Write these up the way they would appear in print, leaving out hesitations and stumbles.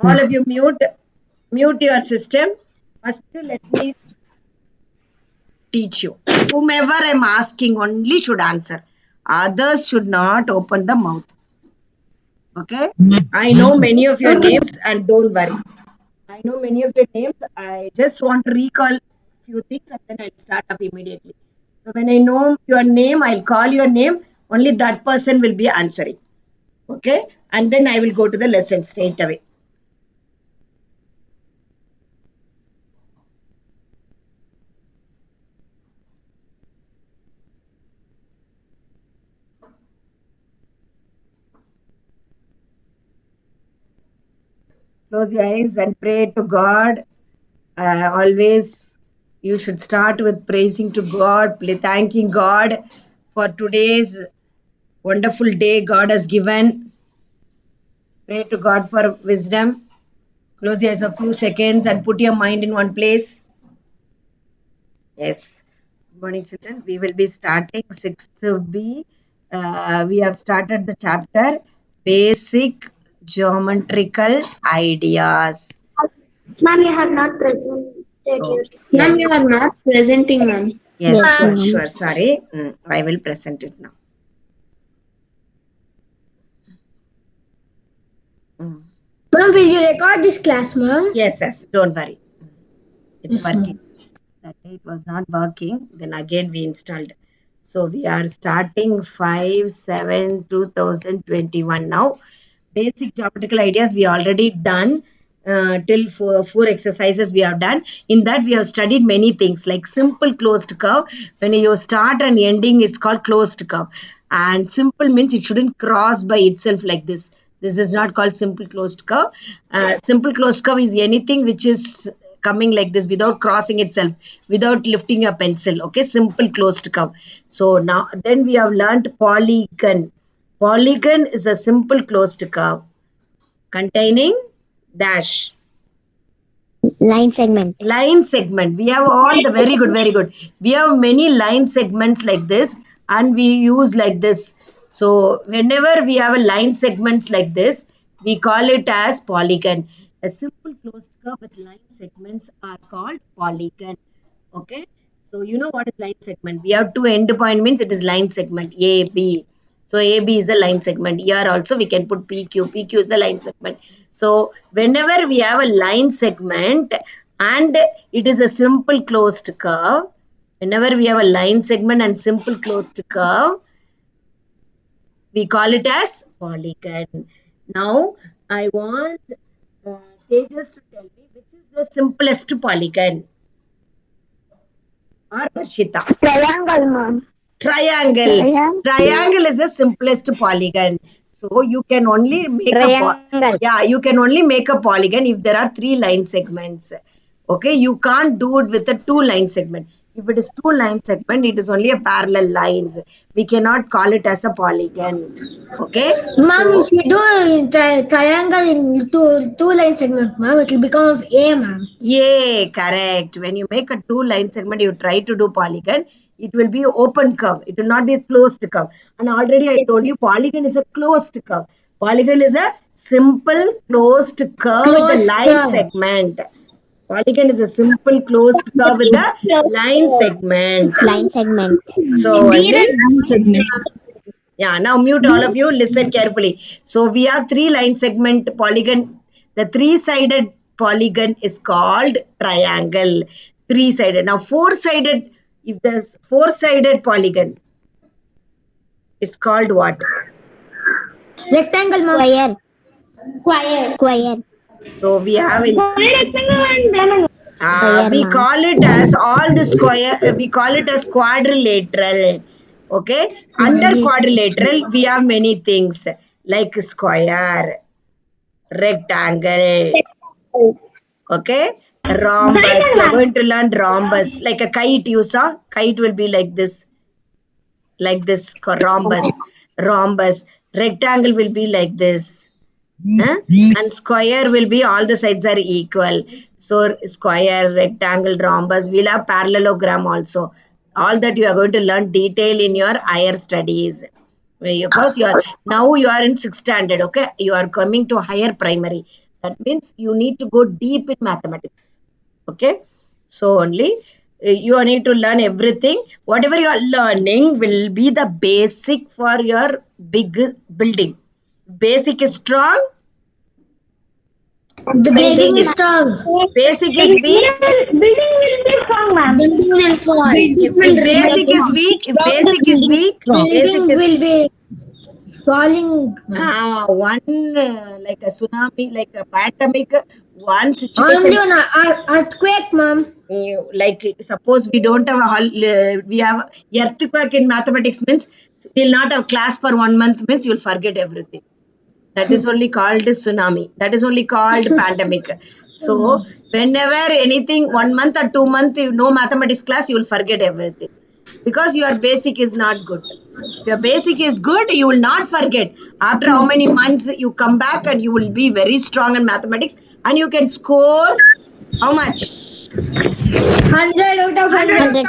All of you mute your system. First, let me teach you. Whomever I'm asking only should answer. Others should not open the mouth. Okay? I know many of your names and don't worry. I know many of your names. I just want to recall few things and then I'll start up immediately. So when I know your name, I'll call your name. Only that person will be answering. Okay? And then I will go to the lesson straight away. Close your eyes and pray to God. Always, you should start with praising to God, thanking God for today's wonderful day God has given. Pray to God for wisdom. Close your eyes a few seconds and put your mind in one place. Yes. Good morning, children. We will be starting 6th B. We have started the chapter Basic Geometrical Ideas. Ma'am, you have not presented yours. Yes. Ma'am, you are not presenting, ma'am. Yes, sure. Sorry. I will present it now. Ma'am, will you record this class, ma'am? Yes. Don't worry. It's Yes, working. That day it was not working. Then again we installed. So we are starting 5/7/2021 now. Basic geometrical ideas we already done. Till four exercises we have done. In that we have studied many things like simple closed curve. When you start and ending, it's called closed curve. And simple means it shouldn't cross by itself like this. This is not called simple closed curve. Simple closed curve is anything which is coming like this without crossing itself, without lifting your pencil. Okay, simple closed curve. So now then we have learned polygon. Polygon is a simple closed curve containing dash. Line segment. Line segment. We have all the very good. We have many line segments like this and we use like this. So whenever we have a line segments like this, we call it as polygon. A simple closed curve with line segments are called polygon. Okay. So you know what is line segment? We have two end point means it is line segment A, B. So AB is a line segment. Here also we can put PQ. PQ is a line segment. So whenever we have a line segment and it is a simple closed curve, whenever we have a line segment and simple closed curve, we call it as polygon. Now I want Tejas to tell me which is the simplest polygon. Or Varshita. Triangle, ma'am. Triangle. Triangle is the simplest polygon. So you can only make you can only make a polygon if there are 3 line segments. Okay, you can't do it with a 2 line segment. If it is 2 line segment, it is only a parallel lines. We cannot call it as a polygon. Okay. Ma'am, if you do triangle in two line segment, ma'am, it will become A, ma'am. Yeah, correct. When you make a 2 line segment, you try to do polygon. It will be open curve. It will not be a closed curve. And already I told you polygon is a closed curve. Polygon is a simple closed curve with a line segment. Polygon is a simple closed curve with a line segment. Line segment. So yeah, now mute all of you. Listen carefully. So we have 3 line segment polygon. The 3-sided polygon is called triangle. 3-sided. Now 4-sided. If there's 4-sided polygon, it's called what? Rectangle, ma'am. Square. So we have it. We call it as all the square. We call it as quadrilateral. Okay. Under quadrilateral, we have many things like square, rectangle. Okay. Rhombus. You're going to learn rhombus. Like a kite, you saw? Kite will be like this. Like this. Rhombus. Rectangle will be like this. And square will be all the sides are equal. So square, rectangle, rhombus. We'll have parallelogram also. All that you are going to learn detail in your higher studies. Because now you are in 6th standard. Okay. You are coming to higher primary. That means you need to go deep in mathematics. Okay, so only you need to learn everything. Whatever you are learning will be the basic for your big building. Basic is strong. The building is strong. Basic is weak. Building will be strong, ma'am. Building will fall. If basic is weak, if basic is weak, Building basic is will be falling. one like a tsunami, like a pandemic, one Only situation. an earthquake, ma'am. Like suppose we don't have we have earthquake in mathematics means we'll not have class for 1 month means you'll forget everything. That is only called tsunami. That is only called pandemic. So whenever anything 1 month or 2 months you know mathematics class, you will forget everything because your basic is not good. If your basic is good, you will not forget. After how many months you come back and you will be very strong in mathematics and you can score how much? 100 out of 100.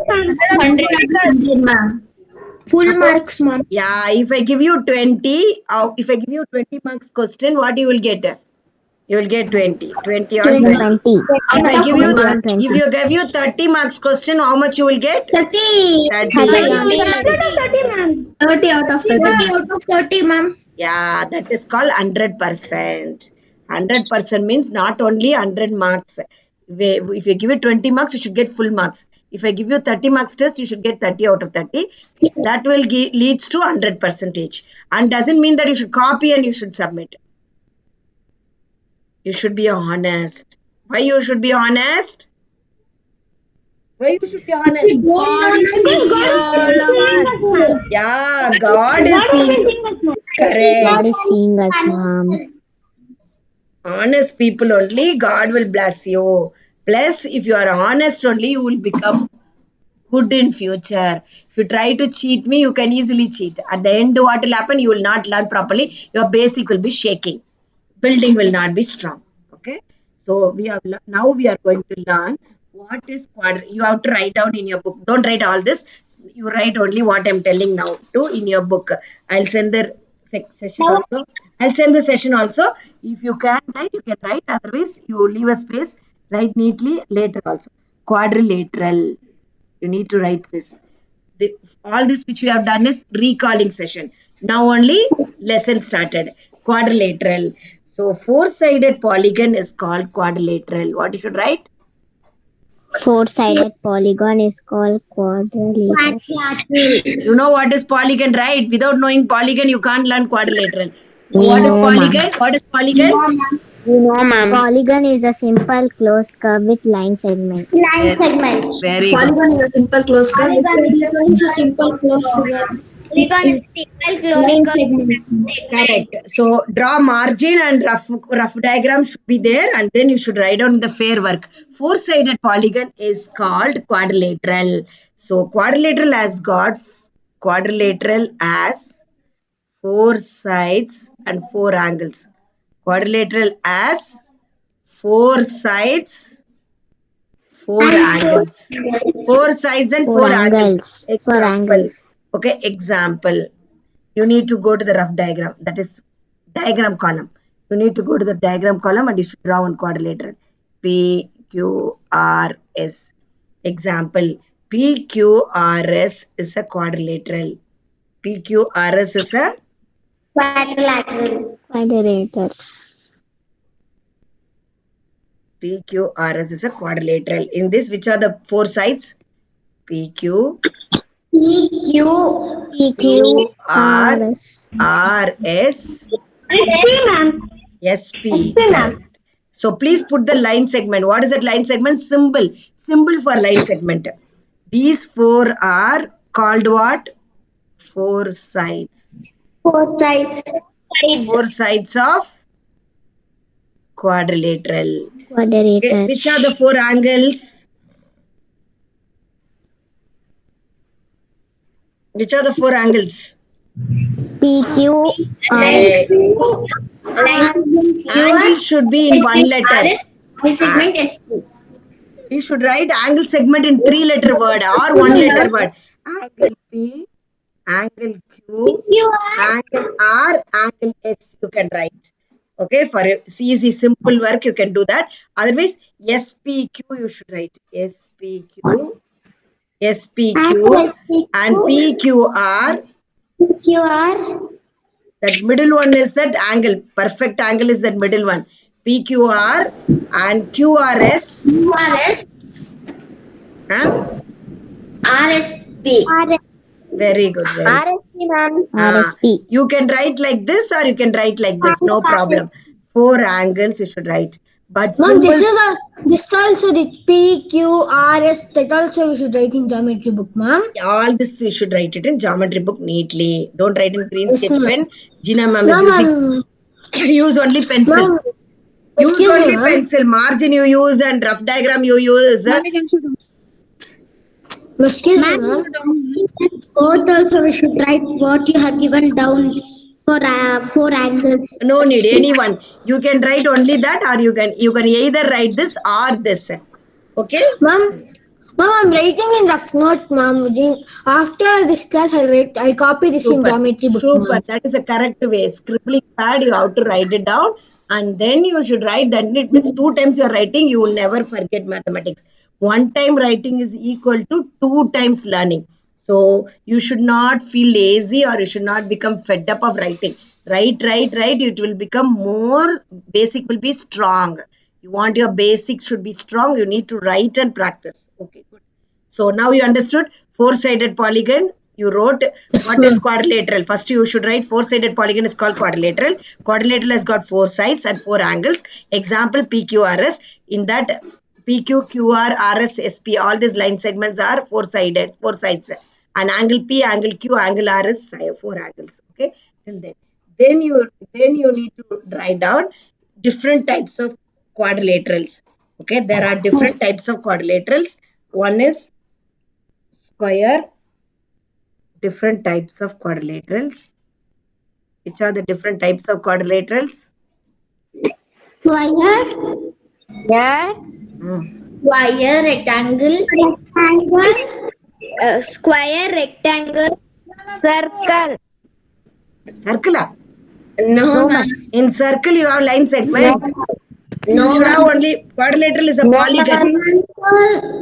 100%. ma'am. Full marks, ma'am. Yeah, if I give you 20, if I give you 20 marks question, what you will get? You will get 20. 20 on 20. 20. If I give you, 20. if you give you 30 marks question, how much you will get? 30. 30. 30 out of 30. 30 out of 30, ma'am. Yeah, that is called 100%. 100% means not only 100 marks. If you give it 20 marks, you should get full marks. If I give you 30 marks test, you should get 30 out of 30. That will leads to 100%. And doesn't mean that you should copy and you should submit. You should be honest. Why you should be honest? Why you should be honest? Yeah, God is seeing you. Correct. God is seeing us, ma'am. Honest people only, God will bless you. Plus, if you are honest only, you will become good in future. If you try to cheat me, you can easily cheat. At the end, what will happen? You will not learn properly. Your basic will be shaking. Building will not be strong. Okay. So we have now we are going to learn what is quadrant. You have to write down in your book. Don't write all this. You write only what I'm telling now to in your book. I'll send the session also. I'll send the session also. If you can write, you can write. Otherwise, you leave a space. Write neatly later also. Quadrilateral. You need to write this. All this which we have done is recalling session. Now only lesson started. Quadrilateral. So four-sided polygon is called quadrilateral. What you should write? Four-sided polygon is called quadrilateral. You know what is polygon, right? Without knowing polygon, you can't learn quadrilateral. We What is know, polygon? ma'am. What is polygon? Polygon is a simple closed curve with line segment. Line segment. Very good. Polygon is a simple closed curve. Polygon is a simple closed curve. Line segment. Correct. So draw margin and rough diagram should be there, and then you should write down the fair work. Four-sided polygon is called quadrilateral. So quadrilateral has got quadrilateral as four sides and four angles. Quadrilateral as four sides, four angles. Four sides and four angles. Four angles. Okay, example. You need to go to the rough diagram. That is diagram column. You need to go to the diagram column and you should draw one quadrilateral. P, Q, R, S. Example. P, Q, R, S is a quadrilateral. P, Q, R, S is a Quadrilateral. Quadrilateral. P, Q, R, S is a quadrilateral. In this, which are the four sides? P, Q, PQ. PQ, R, RS. R, S, SP, ma'am. SP. SP, ma'am. So please put the line segment. What is that line segment? Symbol. Symbol for line segment. These four are called what? Four sides. Four sides. Four sides of quadrilateral. Quadrilateral. Okay. Which are the four angles? Which are the four angles? PQ, Okay. RS. Angle should be in one letter. Line segment SP. You should write angle segment in three-letter word or one-letter word. Angle P, angle Q, angle R, angle S. You can write. Okay, for a easy, simple work, you can do that. Otherwise, SPQ you should write. SPQ, SPQ, and PQR. QR. That middle one is that angle. Perfect angle is that middle one. PQR and QRS. RS, Huh? RSP. Very good. Very good. RSP, ma'am. RSP. You can write like this or you can write like this. No problem. 4 angles you should write. But Mom, symbol, this also the PQRS, that also we should write in geometry book, ma'am. all this you should write it in geometry book neatly. Don't write in green Yes, sketch ma'am. pen. Gina ma'am is Ma'am, using. Use only pencil. ma'am, Use excuse me, only ma'am. pencil. Margin you use and rough diagram you use. Excuse me, ma'am. Both also we should write what you have given down for 4 angles. No need anyone. You can write only that, or you can either write this or this. Okay. Ma'am, I'm writing in rough note, ma'am. After this class, I copy this in geometry book. Super. Ma'am. That is a correct way. Scribbling pad, you have to write it down, and then you should write. Then it means 2 times you are writing, you will never forget mathematics. 1 time writing is equal to 2 times learning. So you should not feel lazy or you should not become fed up of writing. Write. It will become more. Basic will be strong. You want your basic should be strong. You need to write and practice. Okay, good. So now you understood 4-sided polygon. You wrote what is quadrilateral. First you should write 4-sided polygon is called quadrilateral. Quadrilateral has got 4 sides and 4 angles. Example PQRS. In that PQ, QR, RS, SP, all these line segments are 4-sided, 4 sides. And angle P, angle Q, angle R is 4 angles. Okay, till then. Then you need to write down different types of quadrilaterals. Okay, there are different types of quadrilaterals. One is square, different types of quadrilaterals. Which are the different types of quadrilaterals? Square. Yeah. Square, rectangle, Square, rectangle, circle. Circle. no, ma'am. In circle, you have line segment. You should have only quadrilateral is a polygon.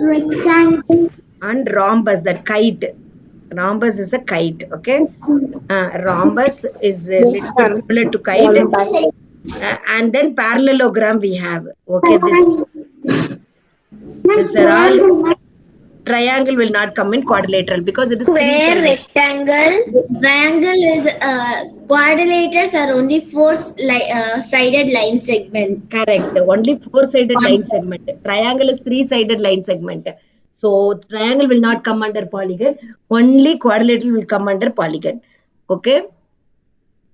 Rectangle. And rhombus, that kite. Rhombus is a kite. Okay. Rhombus is a little bit similar to kite. And then parallelogram we have. Okay, this are all. Triangle will not come in quadrilateral because it is Square, 3-sided. rectangle. Triangle is quadrilaters are only 4-sided line segment. Correct. Only 4-sided line segment. Triangle is 3-sided line segment. So triangle will not come under polygon. Only quadrilateral will come under polygon. Okay.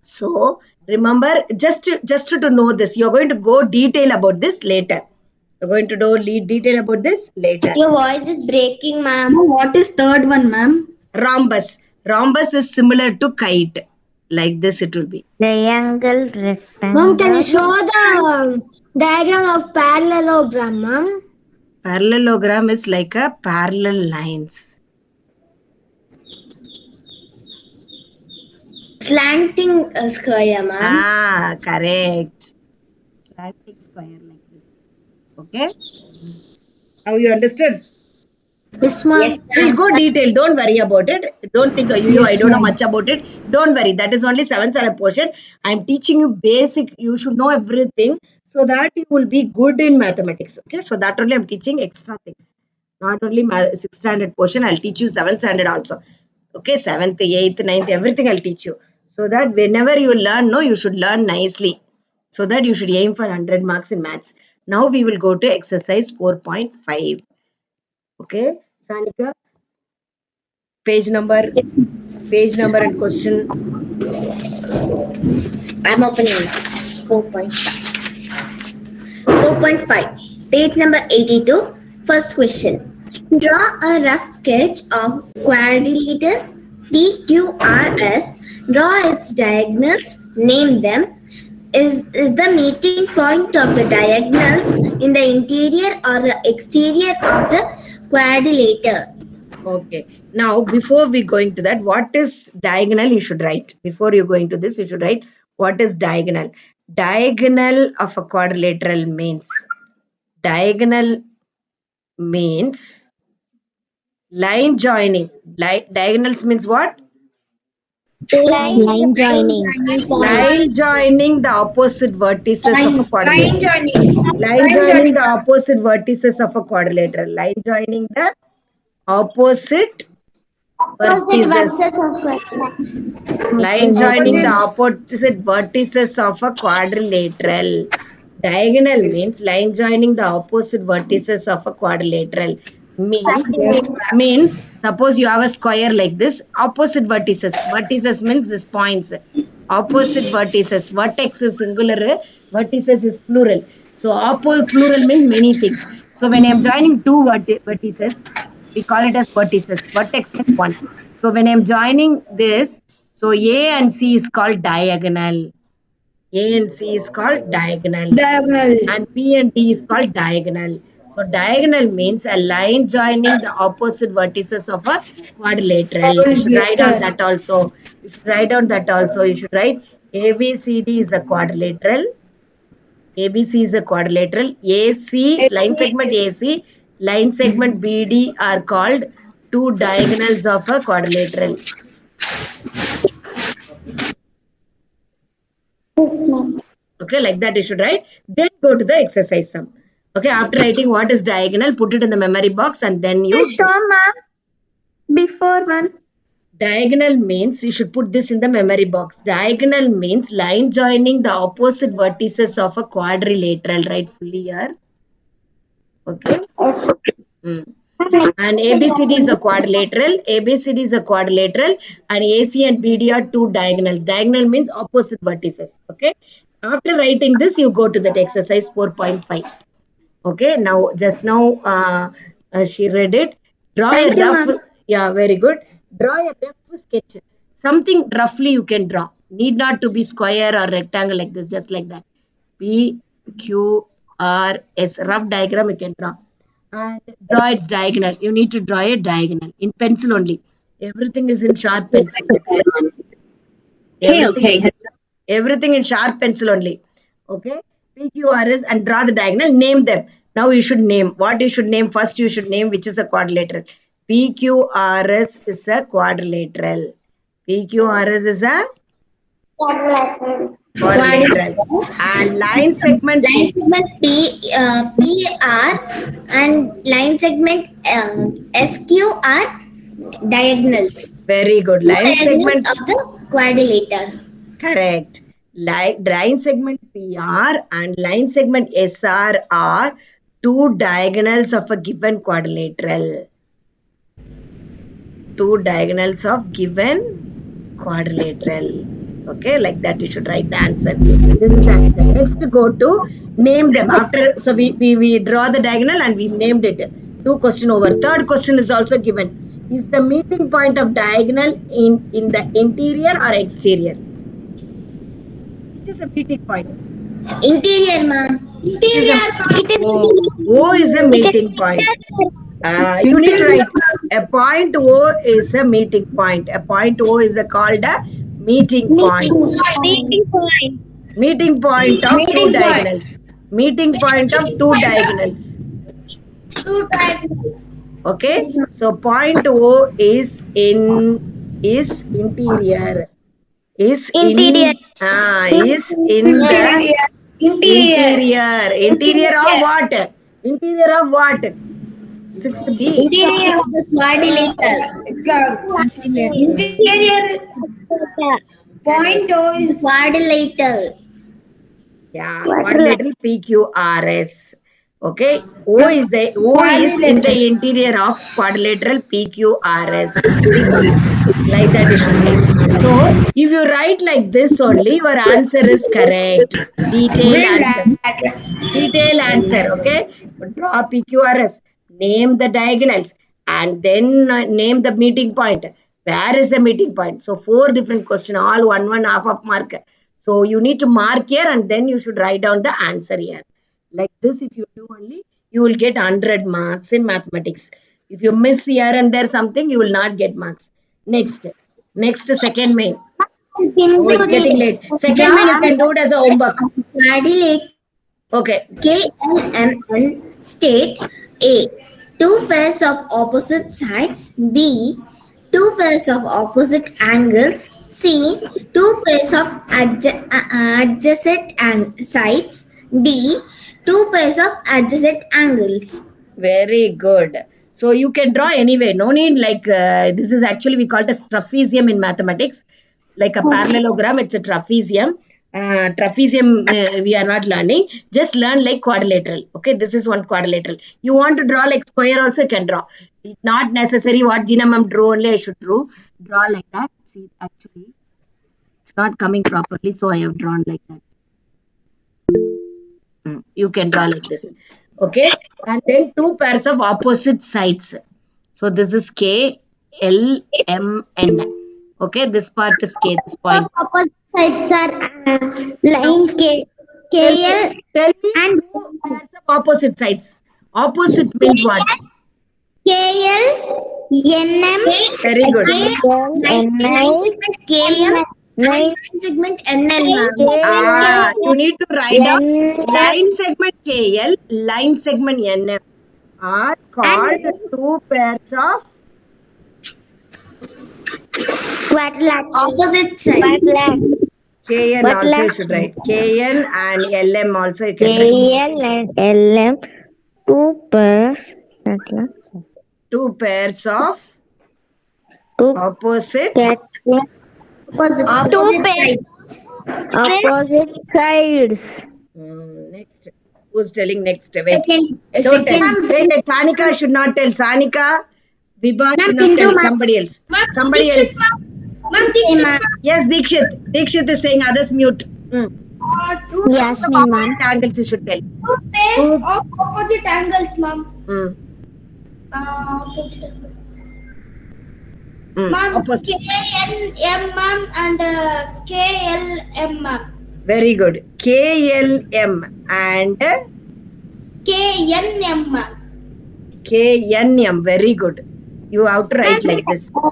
So remember, just to know this, you're going to go detail about this later. You're going to do detail about this later. Your voice is breaking, ma'am. What is third one, ma'am? Rhombus. Rhombus is similar to kite. Like this it will be. Triangle, rectangle. Mom, can you show the diagram of parallelogram, ma'am? Parallelogram is like a parallel lines. Slanting square, ma'am. Correct. Slanting square like this. Okay. How you understood? Yes, ma'am. We'll go detail. Don't worry about it. Don't think, I don't know much about it. Don't worry. That is only 7th standard portion. I'm teaching you basic. You should know everything so that you will be good in mathematics. Okay. So that only I'm teaching extra things. Not only 6th standard portion. I'll teach you 7th standard also. Okay. 7th, 8th, 9th, everything I'll teach you. So that whenever you learn, you should learn nicely. So that you should aim for 100 marks in maths. Now we will go to exercise 4.5. Okay, Sanika, page number and question. I'm opening now. 4.5. 4.5. Page number 82. First question. Draw a rough sketch of quadrilaters PQRS. Draw its diagonals. Name them. Is the meeting point of the diagonals in the interior or the exterior of the quadrilater? Okay. Now, before we going to that, what is diagonal? You should write. Before you going to this, you should write what is diagonal. diagonal of a quadrilateral means line joining. Diagonals means what? Line joining. Line joining the opposite vertices of a Line quadrilateral. joining. Line joining the opposite vertices of a quadrilateral. Line joining the opposite vertices. Line joining the opposite vertices of a quadrilateral. Diagonal means line joining the opposite vertices of a quadrilateral. Means suppose you have a square like this, opposite vertices. Vertices means this points. Opposite vertices. Vertex is singular, vertices is plural. So plural means many things. So when I am joining two vertices, we call it as vertices. Vertex means one. So when I am joining this, so A and C is called diagonal. A and C is called diagonal. And B and D is called diagonal. So diagonal means a line joining the opposite vertices of a quadrilateral. You should write down that also. You should write down that also. You should write ABCD is a quadrilateral. ABC is a quadrilateral. AC, line segment AC, line segment BD are called two diagonals of a quadrilateral. Okay, like that you should write. Then go to the exercise sum. Okay, after writing what is diagonal, put it in the memory box and then you. Before one. Diagonal means, you should put this in the memory box. Diagonal means line joining the opposite vertices of a quadrilateral, right? Fully here. Okay. And ABCD is a quadrilateral. ABCD is a quadrilateral. And AC and BD are two diagonals. Diagonal means opposite vertices. Okay. After writing this, you go to that exercise 4.5. Okay. Now, just now, she read it. Draw a rough. Yeah, very good. Draw a rough sketch. Something roughly you can draw. Need not to be square or rectangle like this, just like that. P, Q, R, S. Rough diagram you can draw. And draw its diagonal. You need to draw a diagonal in pencil only. Everything is in sharp pencil. Everything in sharp pencil only. Okay. P, Q, R, S and draw the diagonal. Name them. Now you should name. What you should name? First you should name which is a quadrilateral. PQRS is a quadrilateral. PQRS is a quadrilateral. And line segment PR and line segment SQ are diagonals. Very good. Line segment of the quadrilateral. Correct. Line segment PR and line segment SR are two diagonals of a given quadrilateral. Two diagonals of given quadrilateral. Okay, like that you should write the answer. This is the answer. Next, go to name them. After, so we draw the diagonal and we named it. 2 question over. Third question is also given. Is the meeting point of diagonal in the interior or exterior? Which is a meeting point? Interior, ma'am. O is a meeting point. You need to write a point O is a meeting point. A point O is called a meeting point. Meeting point of two diagonals. Meeting point of two diagonals. Two diagonals. Okay. So point O is interior. Is in the interior. Interior of what? Interior of what? 6B. Interior of the quadrilateral. Interior point O is quadrilateral. Yeah, quadrilateral PQRS. Okay, O is in the interior of quadrilateral PQRS. Like that you should write. So, if you write like this only, your answer is correct. Detail answer. Okay, draw PQRS. Name the diagonals and then name the meeting point. Where is the meeting point? So 4 different questions, all 1.5 of mark. So you need to mark here and then you should write down the answer here. Like this, if you do only, you will get 100 marks in mathematics. If you miss here and there something, you will not get marks. Next second main. Oh, it's getting late. Second one you can do it as a homework. Quadrilateral Okay. KLMN state A. Two pairs of opposite sides. B. Two pairs of opposite angles. C. Two pairs of adjacent sides. D. Two pairs of adjacent angles. Very good. So you can draw anyway. No need like this is actually we call it as trapezium in mathematics. Like a parallelogram, it's a trapezium. Trapezium we are not learning. Just learn like quadrilateral. Okay, this is one quadrilateral. You want to draw like square also you can draw. It's not necessary what Gina ma'am drew only I should draw like that. See, actually it's not coming properly, so I have drawn like that. You can draw like this. Okay, and then two pairs of opposite sides. So this is K, L, M, N. Okay, this part is K, this point. Opposite sides are line KL Tell me and two pairs of opposite sides. Opposite means what? KL, NM, Very good. Line segment NL, ma'am. You need to write down line segment KL, line segment NM are called two pairs of quadrilateral. Opposite side. KN also you should write. KN and LM also you can write. KL and LM, two pairs. Two pairs of Two opposite. Opposite sides. Opposite sides. Next. Who's telling next? Wait. Second. Don't tell. Wait, Sanika should not tell. Sanika, Vibha should not tell. Somebody else. Somebody else. Yes, Dikshit. Dikshit is saying others mute. Yasmin, ma'am. Angles you should tell. Two pairs of opposite angles, ma'am. Opposite angles. Ma'am, Opposite. KNM, ma'am, and KLM, ma'am. Very good. KLM and KNM, ma'am. KNM. Very good. You have to write like this. Or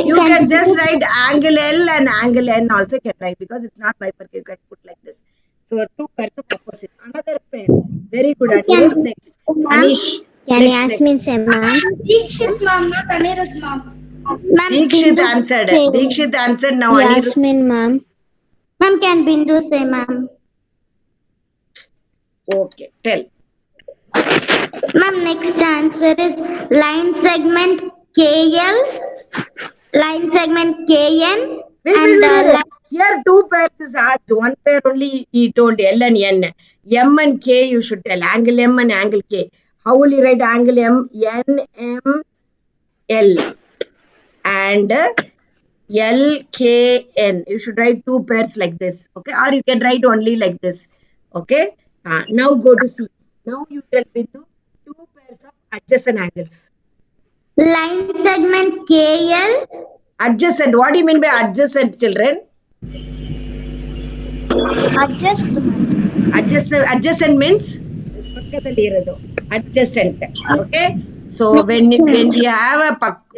you can just write angle L and angle N also you can write because it's not bifurcated. You can put like this. So two pairs of opposite. Another pair. Very good. Anirudh next. Anish. Can Next. Yasmin say, ma'am? Dikshit, ma'am, not Anirudh, ma'am. Dikshit answered. Dikshit answered. Now Anirudh. Yasmin, ma'am. Ma'am, can Bindu say, ma'am? Okay. Tell. Ma'am, next answer is line segment KL, line segment KN, Wait. Here two pairs is asked. One pair only he told L and N. M and K you should tell. Angle M and angle K. How will you write angle M? N, M, L. And L, K, N. You should write two pairs like this. Okay. Or you can write only like this. Okay. Now go to C. Now you tell Bindu two pairs of adjacent angles. line segment KL, Adjacent. What do you mean by adjacent, children? Adjacent means ಪಕ್ಕದಲ್ಲಿ ಇರೋದು. Adjacent. Okay. So when we have a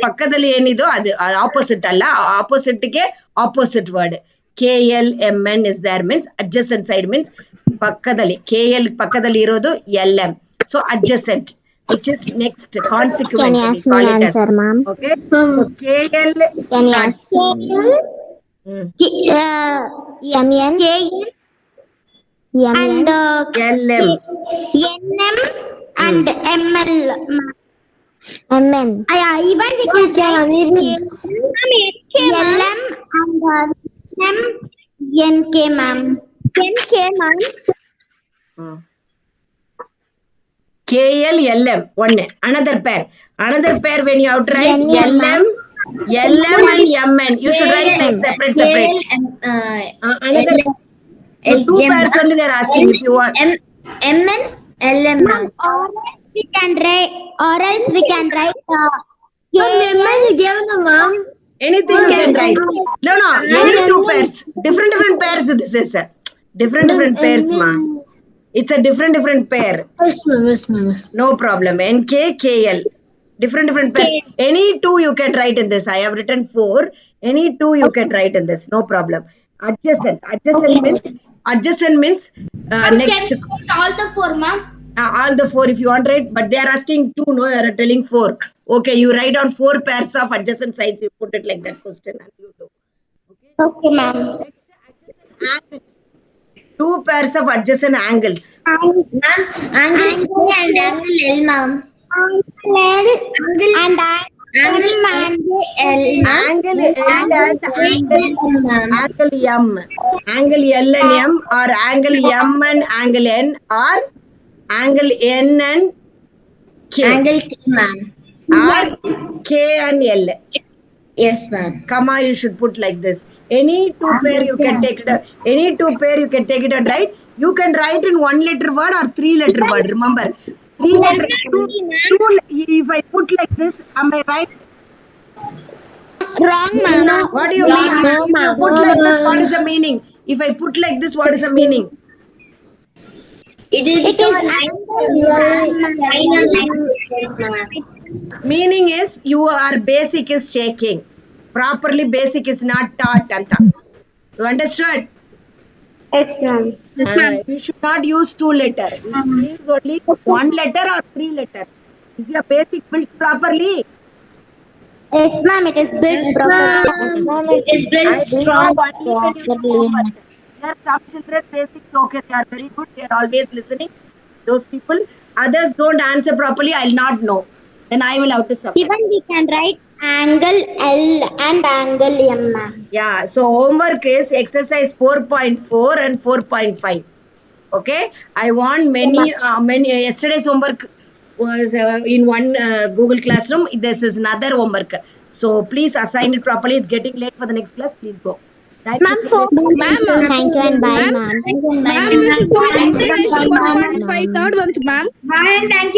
ಪಕ್ಕದಲ್ಲಿ ಏನಿದೋ ಅದು opposite ಅಲ್ಲ. Opposite ಗೆ opposite word. KLMN is there means adjacent side means ಪಕ್ಕದಲ್ಲಿ. KL ಪಕ್ಕದಲ್ಲಿ ಇರೋದು LM. So adjacent. Which is next consequent. Can Yasmin answer, ma'am? Okay. So KL. Can Yasmin? MN? and LM. NM and ML. MN. Even we can LM and NK, ma'am. NK, ma'am. KL, LM, one. Another pair when you have to write LM and MN. You should write like separate. Another two pairs only they are asking if you want. MN, LM, ma'am. Or else we can write MN you gave the ma'am. Anything you can write. No, any two pairs. Different pairs this is. Different pairs, ma. It's a different pair. Yes, ma'am. No problem. NK, KL. Different pairs. Any two you can write in this. I have written 4. Any two you can write in this. No problem. Adjacent. Adjacent means next. Can you put all the 4, ma'am? All the 4 if you want, right? But they are asking 2. No, you are telling 4. Okay, you write on 4 pairs of adjacent sides. You put it like that question and you do. Okay, ma'am. Angle. 2 pairs of adjacent angles. Ma'am, angle K and angle L, ma'am. Angle and Angle L, ma'am. Angle L and Ma'am. angle M. Angle L and M, or angle M and angle N, or angle N and K, Angle K, ma'am. or K and L. Yes, ma'am. Comma you should put like this. Any two pair you can take it. Any two pair you can take it and write. You can write in 1 letter word or 3 letter word. Remember, 3 letter. Two, if I put like this, am I right? wrong, ma'am. What do you mean? If you put like this, what is the meaning? If I put like this, what is the meaning? It will become a line. Meaning is your basic is shaking. Properly basic is not taught. Anta. You understood? Yes, ma'am. You should not use 2 letters. Use only 1 letter or 3 letter. Is your basic built properly? Yes, ma'am. It is built properly. It is built strong. There are some children basics okay, they are very good, they are always listening. Those people, others don't answer properly, I'll not know. Then I will have to suffer. Even we can write angle L and angle M, ma'am. Yeah, so homework is exercise 4.4 and 4.5. Okay, I want many yesterday's homework was in one Google Classroom. This is another homework. So please assign it properly. It's getting late for the next class. Please go. Thank you and bye, ma'am. Bye and thank you.